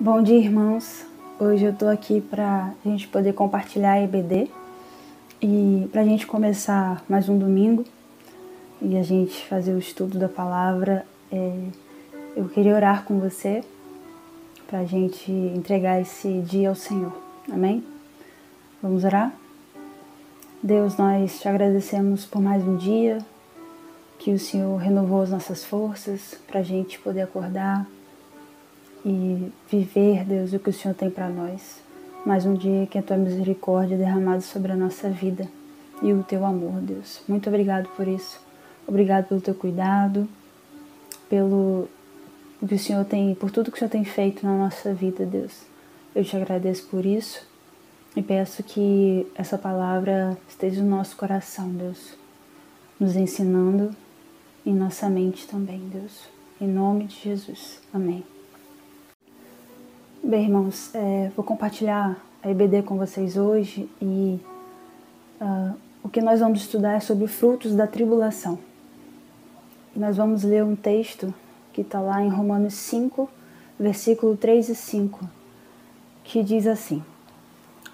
Bom dia, irmãos. Hoje eu estou aqui para a gente poder compartilhar a EBD e para a gente começar mais um domingo e a gente fazer o estudo da palavra. Eu queria orar com você para a gente entregar esse dia ao Senhor. Amém? Vamos orar? Deus, nós te agradecemos por mais um dia que o Senhor renovou as nossas forças para a gente poder acordar e viver, Deus, o que o Senhor tem para nós. Mais um dia que a Tua misericórdia é derramada sobre a nossa vida e o Teu amor, Deus. Muito obrigado por isso. Obrigado pelo Teu cuidado, pelo que o Senhor tem, por tudo que o Senhor tem feito na nossa vida, Deus. Eu te agradeço por isso e peço que essa palavra esteja no nosso coração, Deus, nos ensinando em nossa mente também, Deus. Em nome de Jesus. Amém. Bem, irmãos, vou compartilhar a EBD com vocês hoje e o que nós vamos estudar é sobre frutos da tribulação. Nós vamos ler um texto que está lá em Romanos 5, versículo 3 e 5, que diz assim: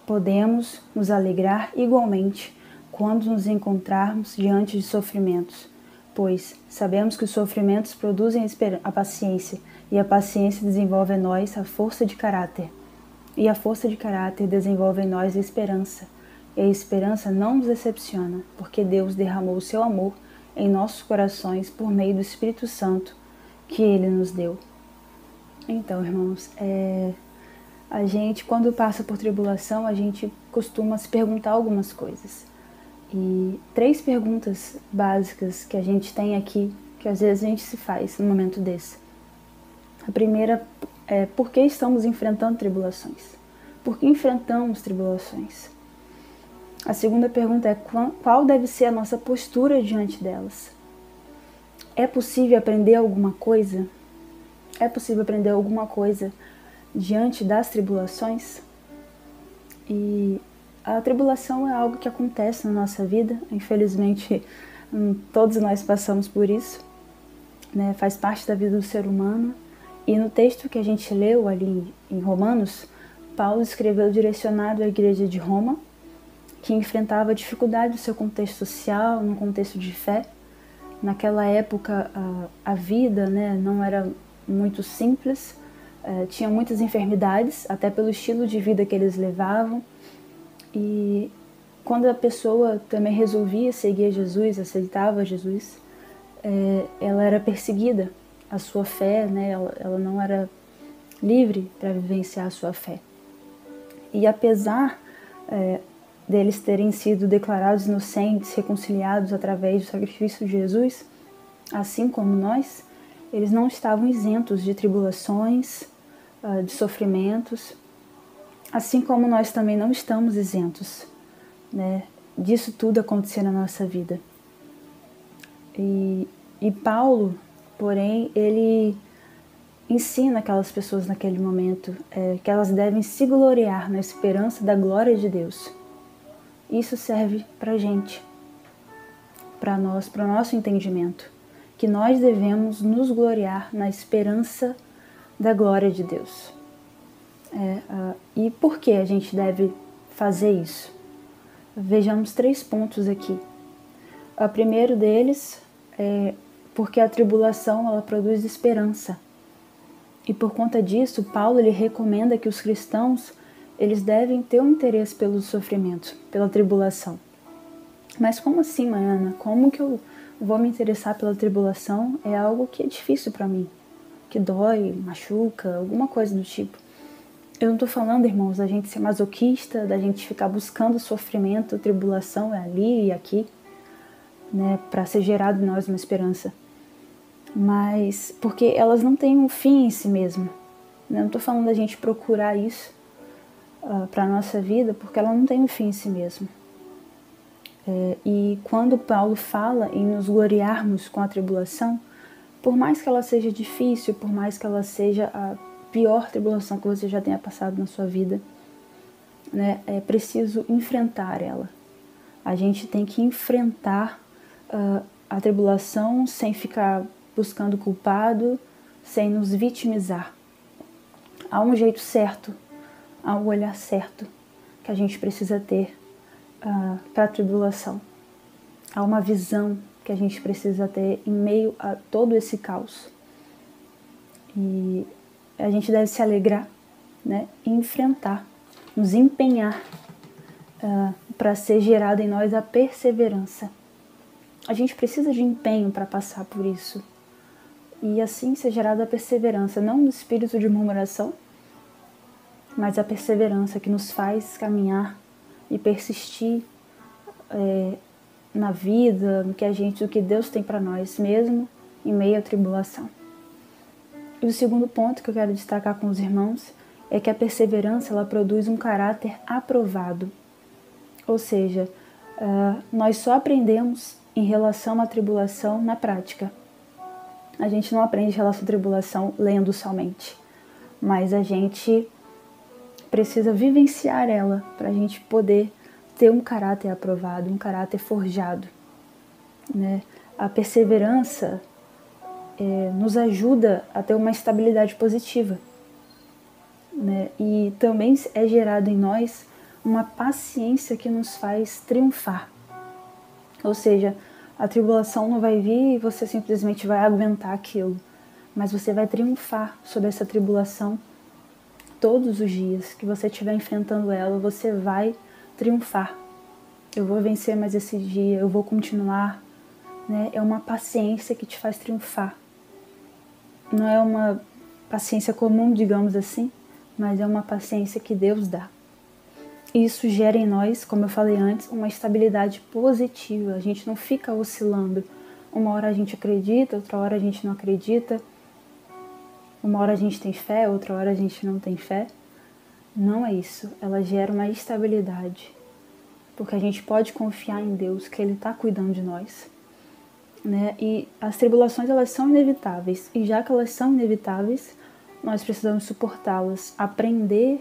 podemos nos alegrar igualmente quando nos encontrarmos diante de sofrimentos, pois sabemos que os sofrimentos produzem a paciência, e a paciência desenvolve em nós a força de caráter. E a força de caráter desenvolve em nós a esperança. E a esperança não nos decepciona, porque Deus derramou o seu amor em nossos corações por meio do Espírito Santo que Ele nos deu. Então, irmãos, a gente, quando passa por tribulação, a gente costuma se perguntar algumas coisas. E 3 perguntas básicas que a gente tem aqui, que às vezes a gente se faz no momento desse. A primeira é: por que estamos enfrentando tribulações? Por que enfrentamos tribulações? A segunda pergunta é: qual deve ser a nossa postura diante delas? É possível aprender alguma coisa? É possível aprender alguma coisa diante das tribulações? E a tribulação é algo que acontece na nossa vida, infelizmente todos nós passamos por isso, né? Faz parte da vida do ser humano. E no texto que a gente leu ali em Romanos, Paulo escreveu direcionado à igreja de Roma, que enfrentava dificuldade no seu contexto social, no contexto de fé. Naquela época a vida, né, não era muito simples, tinha muitas enfermidades, até pelo estilo de vida que eles levavam. E quando a pessoa também resolvia seguir Jesus, aceitava Jesus, ela era perseguida. A sua fé, né, ela não era livre para vivenciar a sua fé. E apesar deles terem sido declarados inocentes, reconciliados através do sacrifício de Jesus, assim como nós, eles não estavam isentos de tribulações, de sofrimentos, assim como nós também não estamos isentos, né, disso tudo acontecer na nossa vida. E Paulo, porém, ele ensina aquelas pessoas naquele momento que elas devem se gloriar na esperança da glória de Deus. Isso serve para a gente, para nós, para o nosso entendimento, que nós devemos nos gloriar na esperança da glória de Deus. E por que a gente deve fazer isso? Vejamos 3 pontos aqui. O primeiro deles é porque a tribulação ela produz esperança. E por conta disso, Paulo ele recomenda que os cristãos eles devem ter um interesse pelo sofrimento, pela tribulação. Mas como assim, Mariana? Como que eu vou me interessar pela tribulação? É algo que é difícil para mim, que dói, machuca, alguma coisa do tipo. Eu não estou falando, irmãos, da gente ser masoquista, da gente ficar buscando sofrimento, tribulação é ali e aqui, né, para ser gerado em nós uma esperança. Mas porque elas não têm um fim em si mesmo. Eu não estou falando da gente procurar isso para a nossa vida, porque ela não tem um fim em si mesmo. E quando Paulo fala em nos gloriarmos com a tribulação, por mais que ela seja difícil, por mais que ela seja a pior tribulação que você já tenha passado na sua vida, né, é preciso enfrentar ela. A gente tem que enfrentar a tribulação sem ficar buscando culpado, sem nos vitimizar. há um jeito certo, há um olhar certo que a gente precisa ter para a tribulação. Há uma visão que a gente precisa ter em meio a todo esse caos. E a gente deve se alegrar, né, e enfrentar, nos empenhar para ser gerada em nós a perseverança. A gente precisa de empenho para passar por isso. E assim ser gerada a perseverança, não no espírito de murmuração, mas a perseverança que nos faz caminhar e persistir na vida, no que Deus tem para nós, mesmo em meio à tribulação. E o segundo ponto que eu quero destacar com os irmãos é que a perseverança ela produz um caráter aprovado. Ou seja, nós só aprendemos em relação à tribulação na prática. A gente não aprende em relação à tribulação lendo somente, mas a gente precisa vivenciar ela para a gente poder ter um caráter aprovado, um caráter forjado, né? A perseverança nos ajuda a ter uma estabilidade positiva, né? E também é gerado em nós uma paciência que nos faz triunfar. Ou seja, a tribulação não vai vir e você simplesmente vai aguentar aquilo, mas você vai triunfar sobre essa tribulação todos os dias que você estiver enfrentando ela, você vai triunfar. Eu vou vencer mais esse dia, eu vou continuar, né? É uma paciência que te faz triunfar. Não é uma paciência comum, digamos assim, mas é uma paciência que Deus dá. Isso gera em nós, como eu falei antes, uma estabilidade positiva. A gente não fica oscilando. Uma hora a gente acredita, outra hora a gente não acredita. Uma hora a gente tem fé, outra hora a gente não tem fé. Não é isso. Ela gera uma estabilidade. Porque a gente pode confiar em Deus, que Ele está cuidando de nós, né? E as tribulações, elas são inevitáveis. E já que elas são inevitáveis, nós precisamos suportá-las, aprender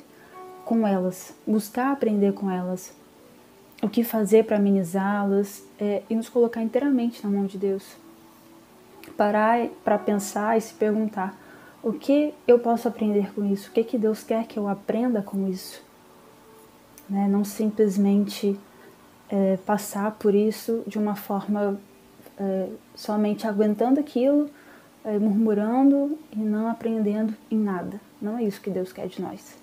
com elas, buscar aprender com elas, o que fazer para amenizá-las e nos colocar inteiramente na mão de Deus. Parar para pensar e se perguntar, o que eu posso aprender com isso? O que Deus quer que eu aprenda com isso? Né? Não simplesmente passar por isso de uma forma somente aguentando aquilo, murmurando e não aprendendo em nada. Não é isso que Deus quer de nós.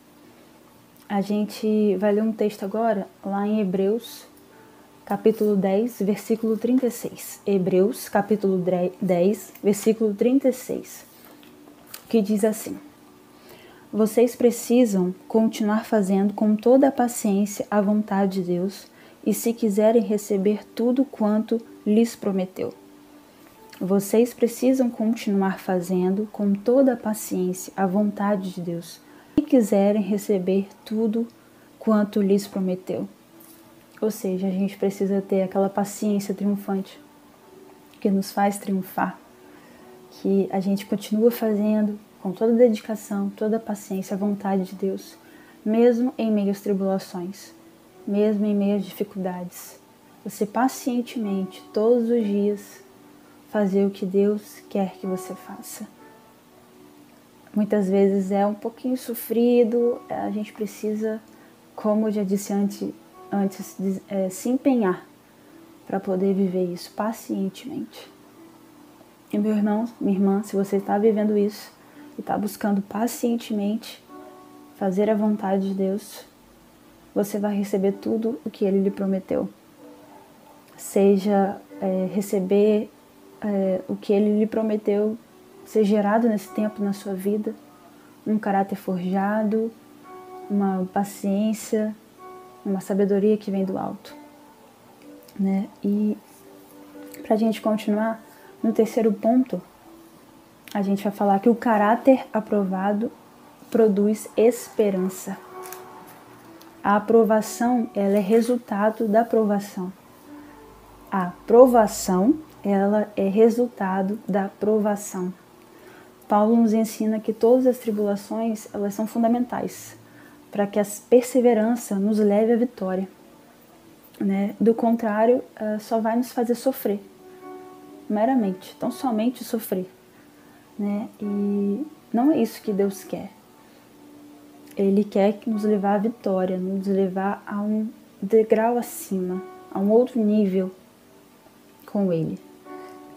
A gente vai ler um texto agora, lá em Hebreus, capítulo 10, versículo 36. Hebreus, capítulo 10, versículo 36, que diz assim: Vocês precisam continuar fazendo com toda a paciência a vontade de Deus, e se quiserem receber tudo quanto lhes prometeu. Vocês precisam continuar fazendo com toda a paciência a vontade de Deus, se quiserem receber tudo quanto lhes prometeu. Ou seja, a gente precisa ter aquela paciência triunfante que nos faz triunfar, que a gente continua fazendo com toda a dedicação, toda a paciência, a vontade de Deus, mesmo em meio às tribulações, mesmo em meio às dificuldades. Você pacientemente, todos os dias, fazer o que Deus quer que você faça. Muitas vezes é um pouquinho sofrido, a gente precisa, como eu já disse antes se empenhar para poder viver isso pacientemente. E meu irmão, minha irmã, se você está vivendo isso e está buscando pacientemente fazer a vontade de Deus, você vai receber tudo o que Ele lhe prometeu. Seja receber o que Ele lhe prometeu ser gerado nesse tempo na sua vida, um caráter forjado, uma paciência, uma sabedoria que vem do alto, né? E para a gente continuar, no terceiro ponto, a gente vai falar que o caráter aprovado produz esperança. A aprovação, ela é resultado da aprovação. A provação, ela é resultado da provação. Paulo nos ensina que todas as tribulações, elas são fundamentais para que a perseverança nos leve à vitória, né? Do contrário, só vai nos fazer sofrer, meramente, tão somente sofrer, né? E não é isso que Deus quer. Ele quer nos levar à vitória, nos levar a um degrau acima, a um outro nível com Ele.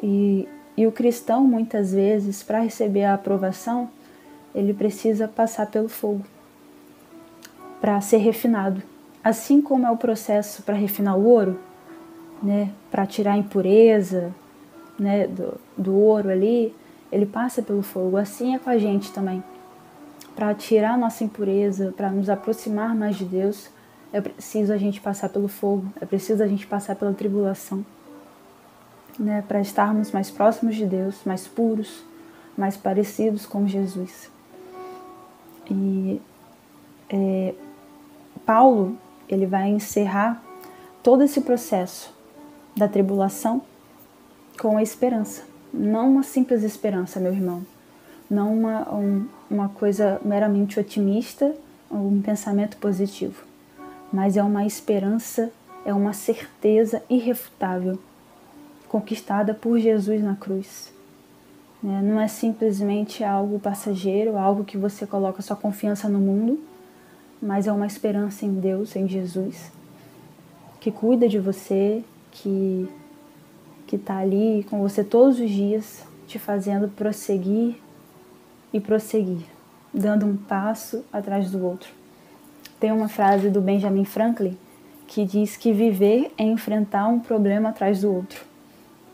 E o cristão, muitas vezes, para receber a aprovação, ele precisa passar pelo fogo para ser refinado. Assim como é o processo para refinar o ouro, né, para tirar a impureza, né, do ouro ali, ele passa pelo fogo. Assim é com a gente também. Para tirar a nossa impureza, para nos aproximar mais de Deus, é preciso a gente passar pelo fogo, é preciso a gente passar pela tribulação, né, para estarmos mais próximos de Deus, mais puros, mais parecidos com Jesus. E Paulo, ele vai encerrar todo esse processo da tribulação com a esperança. Não uma simples esperança, meu irmão. Não uma coisa meramente otimista, um pensamento positivo. Mas é uma esperança, é uma certeza irrefutável, conquistada por Jesus na cruz. Não é simplesmente algo passageiro, algo que você coloca sua confiança no mundo, mas é uma esperança em Deus, em Jesus, que cuida de você, que está ali com você todos os dias, te fazendo prosseguir e prosseguir, dando um passo atrás do outro. Tem uma frase do Benjamin Franklin que diz que viver é enfrentar um problema atrás do outro.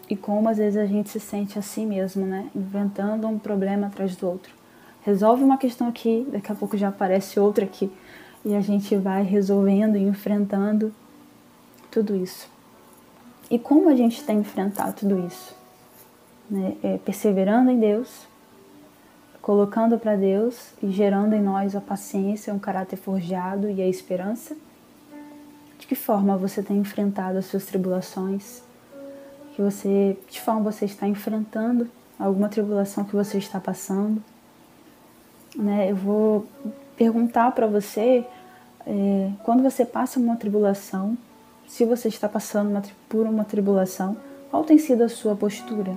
E como às vezes a gente se sente assim mesmo, né? Inventando um problema atrás do outro. Resolve uma questão aqui, daqui a pouco já aparece outra aqui. E a gente vai resolvendo e enfrentando tudo isso. E como a gente tem enfrentado tudo isso? Perseverando em Deus, colocando para Deus e gerando em nós a paciência, um caráter forjado e a esperança. De que forma você tem enfrentado as suas tribulações? De que forma você está enfrentando alguma tribulação que você está passando? Eu vou perguntar para você, quando você passa uma tribulação, se você está passando por uma tribulação, qual tem sido a sua postura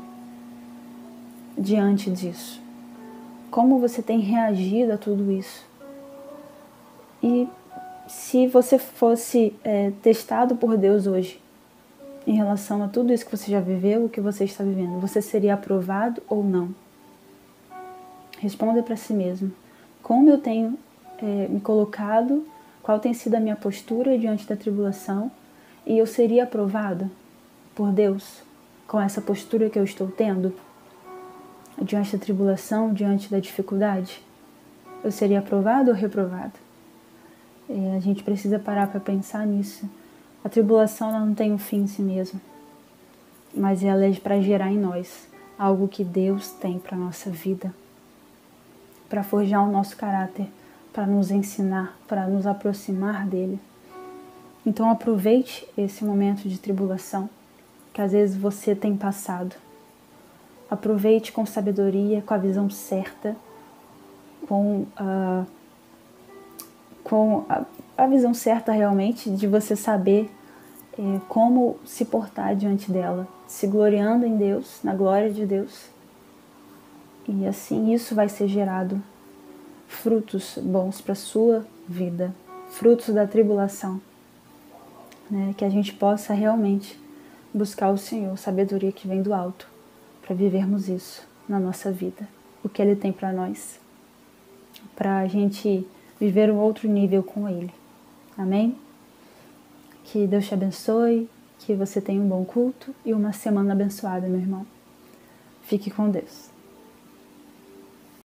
diante disso? Como você tem reagido a tudo isso? E se você fosse testado por Deus hoje, em relação a tudo isso que você já viveu, o que você está vivendo, você seria aprovado ou não? Responda para si mesmo. Como eu tenho me colocado, qual tem sido a minha postura diante da tribulação, e eu seria aprovado por Deus com essa postura que eu estou tendo diante da tribulação, diante da dificuldade? Eu seria aprovado ou reprovado? A gente precisa parar para pensar nisso. A tribulação ela não tem um fim em si mesma, mas ela é para gerar em nós algo que Deus tem para a nossa vida, para forjar o nosso caráter, para nos ensinar, para nos aproximar dele. Então aproveite esse momento de tribulação que às vezes você tem passado. Aproveite com sabedoria, com a visão certa, com a visão certa realmente de você saber como se portar diante dela, se gloriando em Deus, na glória de Deus. E assim isso vai ser gerado frutos bons para a sua vida, frutos da tribulação, que a gente possa realmente buscar o Senhor, sabedoria que vem do alto, para vivermos isso na nossa vida, o que Ele tem para nós, para a gente viver um outro nível com Ele. Amém? Que Deus te abençoe, que você tenha um bom culto e uma semana abençoada, meu irmão. Fique com Deus.